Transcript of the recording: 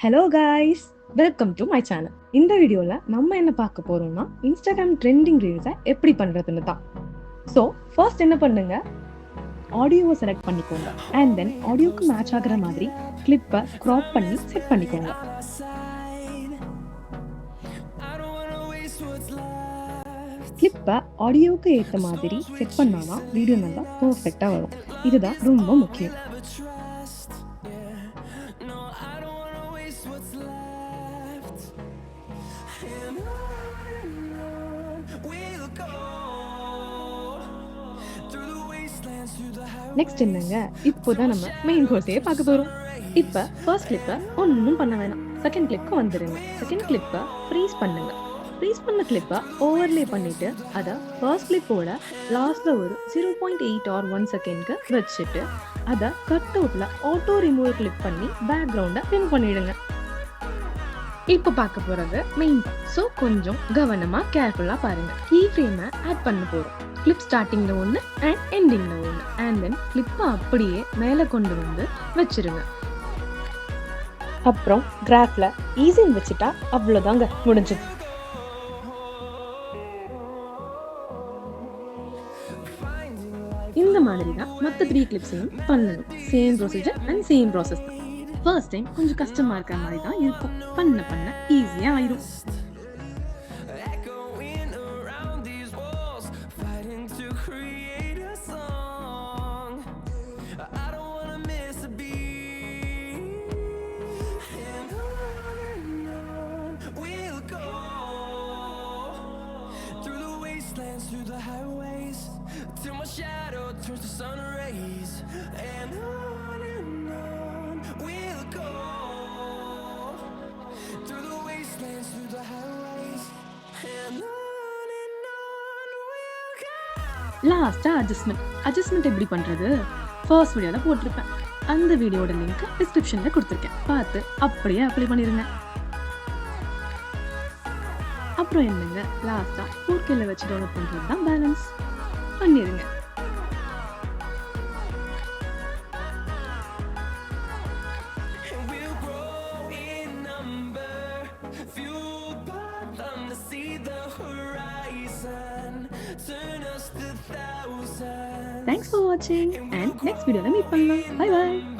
Hello guys, welcome to my channel. இந்த வீடியோவில் நம்ம என்ன பார்க்க போறோம்னா இன்ஸ்டாகிராம் ட்ரெண்டிங் ரீல்ஸை எப்படி பண்ணுறதுன்னு தான். ஸோ ஃபர்ஸ்ட் என்ன பண்ணுங்க, ஆடியோவை செலக்ட் பண்ணிக்கோங்க. அண்ட் தென் ஆடியோக்கு மேட்ச் ஆகிற மாதிரி கிளிப்பை க்ராப் பண்ணி செட் பண்ணிக்கோங்க. கிளிப்பை ஆடியோவுக்கு ஏற்ற மாதிரி செட் பண்ணாதான் வீடியோ நல்லா பர்ஃபெக்டாக வரும். இதுதான் ரொம்ப முக்கியம். நெக்ஸ்ட் என்னங்க, இப்போதான் நம்ம மெயின் கோர்ஸே பார்க்க போறோம். இப்போ ஃபர்ஸ்ட் கிளிப்பை ஒன்றும் பண்ண வேணாம், செகண்ட் கிளிப்க்கு வந்துடுங்க. செகண்ட் கிளிப்பை ஃப்ரீஸ் பண்ணுங்க. ஃப்ரீஸ் பண்ண கிளிப்பை ஓவர்லே பண்ணிட்டு அதை ஃபர்ஸ்ட் கிளிப்போட லாஸ்ட்ல ஒரு 0.8 or 1 செகண்ட்க்கு வச்சுட்டு அதை கட் அவுட்ல ஆட்டோ ரிமூவ் கிளிக் பண்ணி பேக்ரவுண்டை ரிமூவ் பண்ணிடுங்க. இப்போ பார்க்க போறது மெயின். ஸோ கொஞ்சம் கவனமா கேர்ஃபுல்லா பாருங்க. கீ ஃப்ரேமை ஆட் பண்ண போறோம். கிளிப் ஸ்டார்டிங்ல ஒன்று அண்ட் எண்டிங்ல ஒன்று. அண்ட் தென் கிளிப்பை அப்படியே மேலே கொண்டு வந்து வச்சிருங்க. அப்புறம் கிராஃப்ல ஈஸின்னு வச்சுட்டா அவ்வளோதாங்க, முடிஞ்சது. இந்த மாதிரி தான் மற்ற 3 கிளிப்ஸையும் பண்ணணும். Same procedure and same process தான். ஃபர்ஸ்ட் டைம் கொஞ்சம் கஷ்டமா இருக்கிற மாதிரி தான் இருக்கும். பண்ண பண்ண ஈஸியா ஆயிடும். Through the highways till my shadow turns to sun rays, and on we'll go through the wastelands, through the highways, and on we'll go. லாஸ்டா அட்ஜஸ்ட்மெண்ட் எப்படி பண்றது ஃபர்ஸ்ட் வீடியோல போட்டிருப்பேன். அந்த வீடியோட லிங்க் டிஸ்கிரிப்ஷன்ல கொடுத்துருக்கேன், பார்த்து அப்படியே அப்ளை பண்ணிருங்க. அப்புறம் என்னங்க, லாஸ்டா 4Kல வச்சு டெவலப் பண்றது தான் பேலன்ஸ். பண்ணிருங்க. Thanks for watching and next video meet பண்ணலாம். Bye bye.